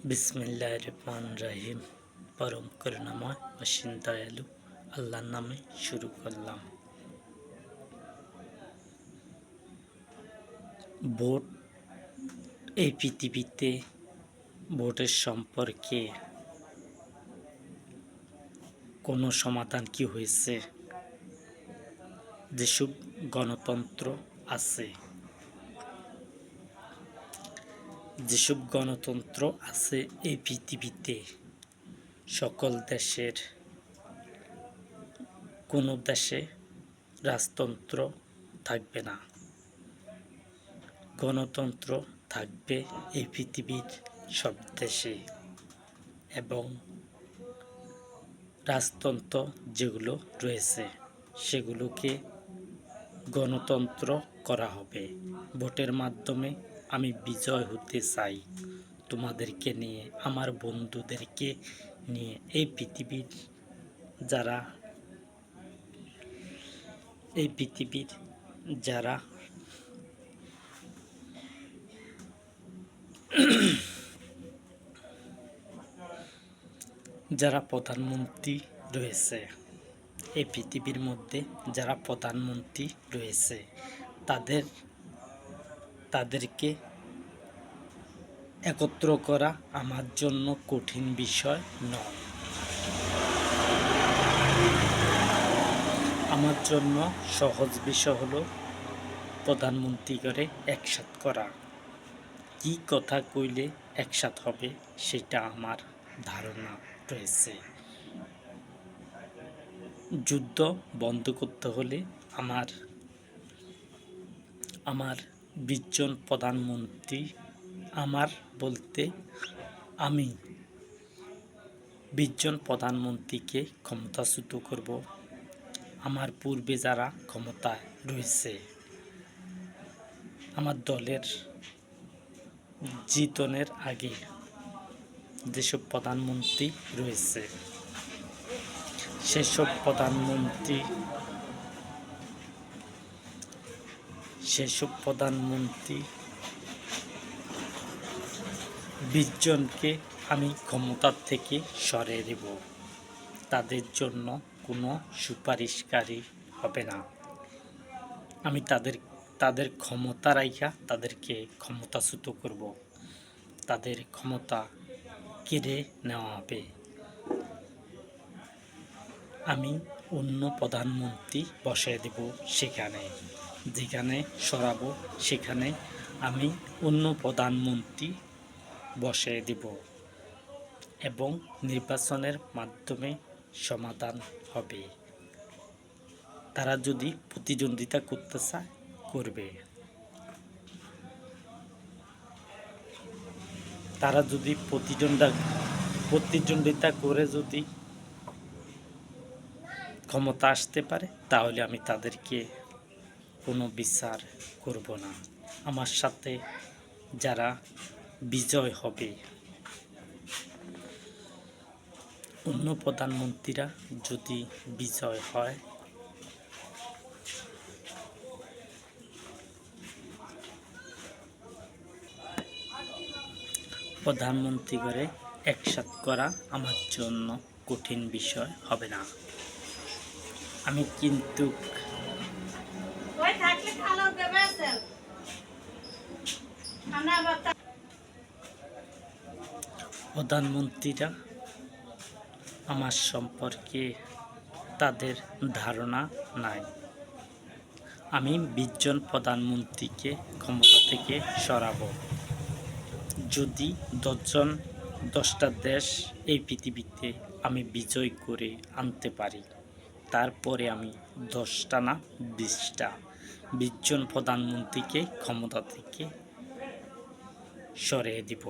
বিসমিল্লাহির রহমানির রহিম। পরম করুণাময় অসীম দয়ালু আল্লাহর নামে শুরু করলাম। ভোট, এই পৃথিবীতে ভোটের সম্পর্কে কোনো সমাধান কি হয়েছে? যেসব গণতন্ত্র আছে, এই পৃথিবীতে সকল দেশের কোনো দেশে রাজতন্ত্র থাকবে না, গণতন্ত্র থাকবে এই পৃথিবীর সব দেশে। এবং রাজতন্ত্র যেগুলো রয়েছে সেগুলোকে গণতন্ত্র করা হবে। ভোটের মাধ্যমে আমি বিজয় হতে চাই, তোমাদেরকে নিয়ে, আমার বন্ধুদেরকে নিয়ে। এই পৃথিবীর যারা যারা প্রধানমন্ত্রী রয়েছে, এই পৃথিবীর মধ্যে যারা প্রধানমন্ত্রী রয়েছে তাদেরকে একত্র করা আমার জন্য কঠিন বিষয় নয়। আমার জন্য সহজ বিষয় হলো প্রধানমন্ত্রী করে একসাথ করা। কি কথা কইলে একসাথ হবে সেটা আমার ধারণা রয়েছে। যুদ্ধ বন্ধ করতে হলে আমার 20 জন প্রধানমন্ত্রী, আমি 20 জন প্রধানমন্ত্রীকে ক্ষমতাচ্যুত করব। আমার পূর্বে যারা ক্ষমতায় রয়েছে, আমার দলের জিতনের আগে যেসব প্রধানমন্ত্রী রয়েছে সেসব প্রধানমন্ত্রী 20 জনকে আমি ক্ষমতার থেকে সরিয়ে দেব। তাদের জন্য কোনো সুপারিশকারী হবে না। আমি তাদের ক্ষমতা রাইখা তাদেরকে ক্ষমতাচ্যুত করব। তাদের ক্ষমতা কেড়ে নেওয়া হবে। আমি অন্য প্রধানমন্ত্রী বসায় দেব, যেখানে সরাবো সেখানে আমি অন্য প্রধানমন্ত্রী বসায় দেব এবং নির্বাচনের মাধ্যমে সমাধান হবে। তারা যদি প্রতিদ্বন্দ্বিতা করতে চায় করবে। তারা যদি প্রতিদ্বন্দ্বিতা করে যদি ক্ষমতা আসতে পারে তাহলে আমি তাদেরকে কোনো বিচার করব না। আমার সাথে যারা বিজয় হবে, অন্য প্রধানমন্ত্রীরা যদি বিজয় হয়, প্রধানমন্ত্রী করে একসাথ করা আমার জন্য কঠিন বিষয় হবে না। আমি কিন্তু প্রধানমন্ত্রীরা আমার সম্পর্কে তাদের ধারণা নাই। আমি 20 জন প্রধানমন্ত্রীকে ক্ষমতা থেকে সরাবো। যদি 10টা দেশ এই পৃথিবীতে আমি বিজয় করে আনতে পারি, তারপরে আমি 10টা না 20টা 20 জন প্রধানমন্ত্রীকে ক্ষমতা থেকে সরিয়ে দিব।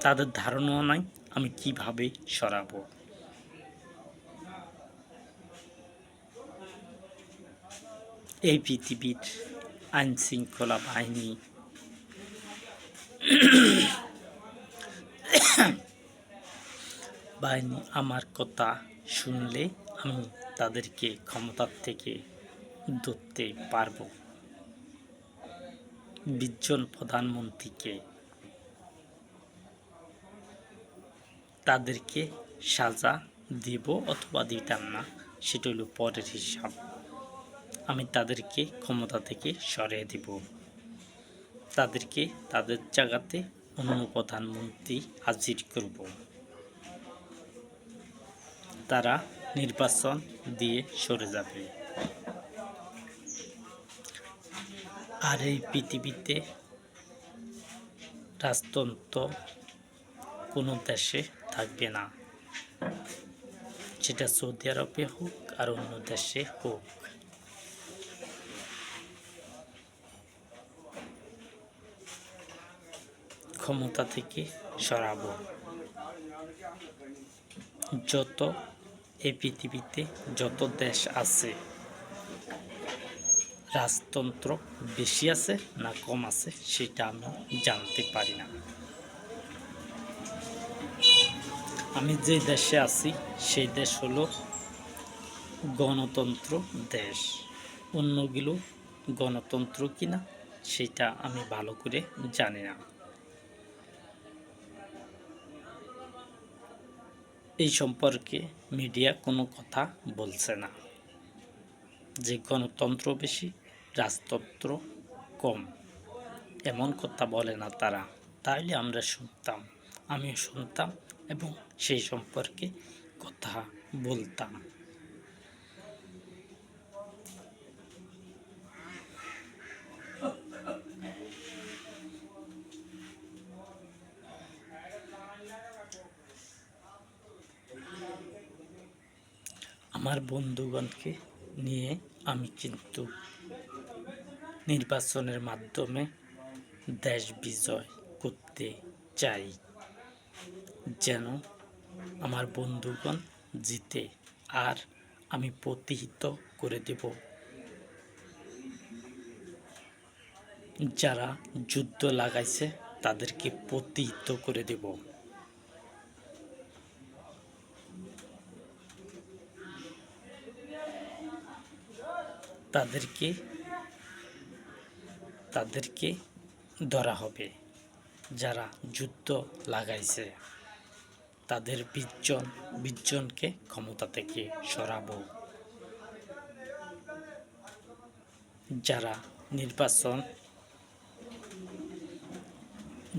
তাদের ধারণাও নাই আমি কিভাবে সরাবো। এই পৃথিবীর আইন শৃঙ্খলা বাহিনী আমার কথা শুনলে আমি তাদেরকে ক্ষমতার থেকে ধরতে পারবো। 20 জন প্রধানমন্ত্রীকে তাদেরকে সাজা দিব অথবা দিতাম না, সেটা হলো পরের হিসাব। আমি তাদেরকে ক্ষমতা থেকে সরিয়ে দিব, তাদেরকে তাদের জায়গাতে অন্য প্রধানমন্ত্রী হাজির করব। তারা নির্বাচন দিয়ে সরে যাবে। আর এই পৃথিবীতে রাজতন্ত্র কোনো দেশে থাকবে না, সেটা সৌদি আরবে হোক আর অন্য দেশে হোক। ক্ষমতা থেকে সরাবো। যত এই পৃথিবীতে যত দেশ আছে, রাজতন্ত্র বেশি আছে না কম আছে সেটা আমি জানতে পারি না। আমি যে দেশে আছি সেই দেশ হলো গণতন্ত্র দেশ। অন্যগুলো গণতন্ত্র কিনা সেটা আমি ভালো করে জানি না। এই সম্পর্কে মিডিয়া কোনো কথা বলছে না যে গণতন্ত্র বেশি রাজতন্ত্র কম, এমন কথা বলে না তারা। তাইলে আমরা শুনতাম, আমিও শুনতাম এবং সেই সম্পর্কে কথা বলতাম। আমার বন্ধুগণকে নিয়ে আমি কিন্তু নির্বাচনের মাধ্যমে দেশ বিজয় করতে চাই, যেন আমার বন্ধুগণ জিতে। আর আমি প্রতিহিত করে দেব যারা যুদ্ধ লাগাইছে, তাদেরকে প্রতিহিত করে দেব। তাদেরকে ধরা হবে। যারা যুদ্ধ লাগাইছে তাদের 20 জনকে ক্ষমতা থেকে সরাবো।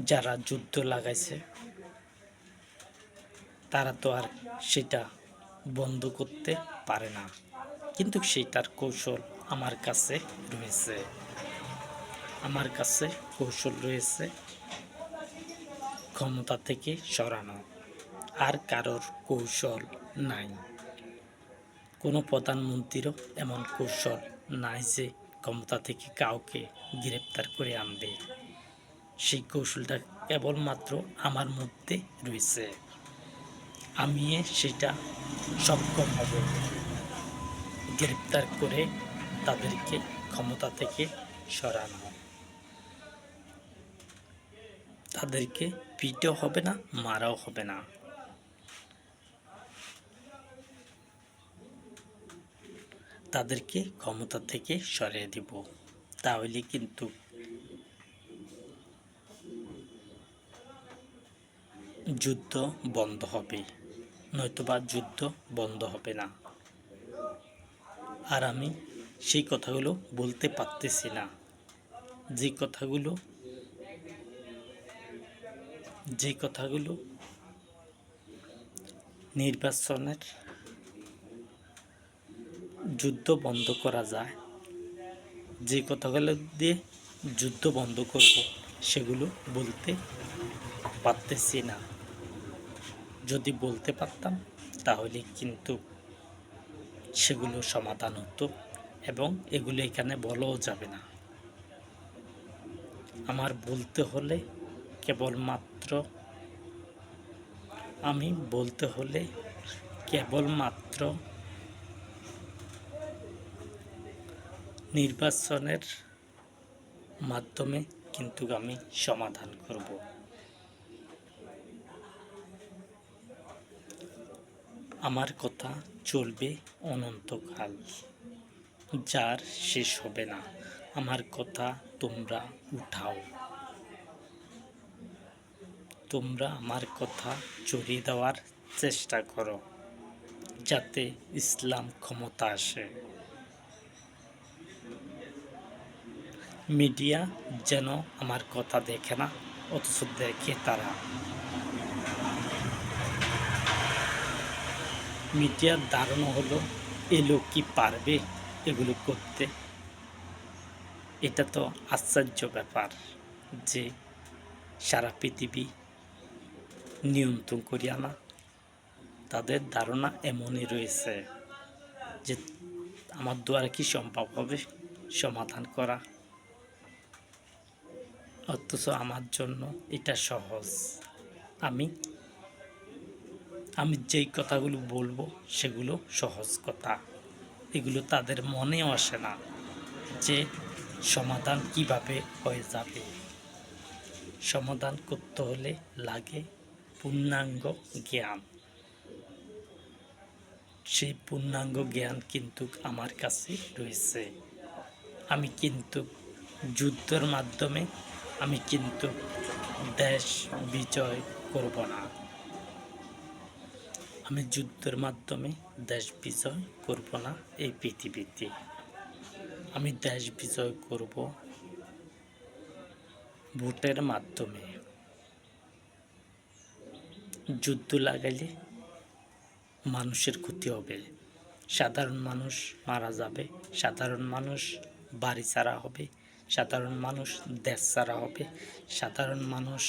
যারা যুদ্ধ লাগাইছে তারা তো আর সেটা বন্ধ করতে পারে না, কিন্তু সেটার কৌশল আমার কাছে রয়েছে। কৌশল রয়েছে ক্ষমতা থেকে সরানো। আর কারোর কৌশল নাই। কোনো প্রধানমন্ত্রীরও এমন কৌশল নাই যে ক্ষমতা থেকে কাউকে গ্রেপ্তার করে আনবে। সেই কৌশলটা কেবলমাত্র আমার মধ্যে রয়েছে। আমি সেটা সক্ষম হব গ্রেপ্তার করে তাদেরকে ক্ষমতা থেকে সরানো। তাদেরকে পিটাও হবে না, মারাও হবে না। তাদেরকে ক্ষমতা থেকে সরিয়ে দিব। তাহলে কিন্তু যুদ্ধ বন্ধ হবে, নয়তোবা যুদ্ধ বন্ধ হবে না। আর আমি সেই কথাগুলো বলতে পারতেছি না, যে কথাগুলো নির্বাচনের যুদ্ধ বন্ধ করা যায়, যে কথাগুলো দিয়ে যুদ্ধ বন্ধ করব সেগুলো বলতে পারতেছি না। যদি বলতে পারতাম তাহলে কিন্তু সেগুলো সমাধান হতো এবং এগুলো এখানে বলাও যাবে না। আমার বলতে হলে কেবলমাত্র নির্বাচনের মাধ্যমে কিন্তু আমি সমাধান করব। আমার কথা চলবে অনন্তকাল, যার শেষ হবে না। আমার কথা তোমরা উঠাও, তোমরা আমার কথা চড়িয়ে দেওয়ার চেষ্টা করো যাতে ইসলাম ক্ষমতা আসে। মিডিয়া যেন আমার কথা দেখে না, অথচ দেখে তারা। মিডিয়ার ধারণা হলো এ লোক কি পারবে এগুলো করতে। এটা তো আশ্চর্য ব্যাপার যে সারা পৃথিবী নিয়ন্ত্রণ করি আনা। তাদের ধারণা এমনই রয়েছে যে আমার দ্বারা কি সম্ভব হবে সমাধান করা, অথচ আমার জন্য এটা সহজ। আমি যেই কথাগুলো বলবো সেগুলো সহজ কথা, এগুলো তাদের মনেও আসে না যে সমাধান কিভাবে হয়ে যাবে। সমাধান করতে হলে লাগে পূর্ণাঙ্গ জ্ঞান। সেই পূর্ণাঙ্গ জ্ঞান কিন্তু আমার কাছে রয়েছে। আমি কিন্তু যুদ্ধের মাধ্যমে আমি কিন্তু দেশ বিজয় করব না। আমি যুদ্ধের মাধ্যমে দেশ বিজয় করব না এই পৃথিবীতে। আমি দেশ বিজয় করব ভোটের মাধ্যমে। যুদ্ধ লাগাইলে মানুষের ক্ষতি হবে, সাধারণ মানুষ মারা যাবে, সাধারণ মানুষ বাড়ি ছাড়া হবে, সাধারণ মানুষ দেশ ছাড়া হবে, সাধারণ মানুষ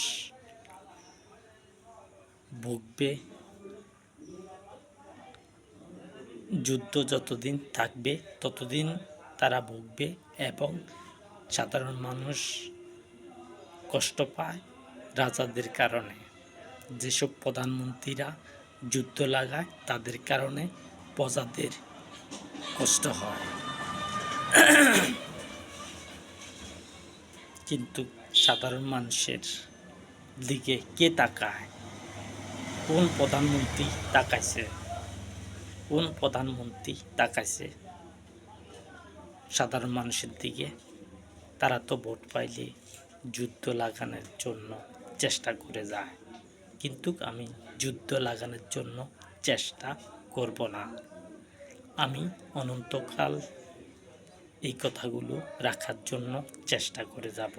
ভুগবে। যুদ্ধ যতদিন থাকবে ততদিন তারা ভুগবে এবং সাধারণ মানুষ কষ্ট পায় রাজাদের কারণে। যেসব প্রধানমন্ত্রীরা যুদ্ধ লাগায় তাদের কারণে প্রজাদের কষ্ট হয়। কিন্তু সাধারণ মানুষের দিকে কে তাকায়? কোন প্রধানমন্ত্রী তাকাইছে? কোন প্রধানমন্ত্রী তাকাইছে সাধারণ মানুষের দিকে? তারা তো ভোট পাইলে যুদ্ধ লাগানোর জন্য চেষ্টা করে যায়, কিন্তু আমি যুদ্ধ লাগানোর জন্য চেষ্টা করব না। আমি অনন্তকাল এই কথাগুলো রাখার জন্য চেষ্টা করে যাব।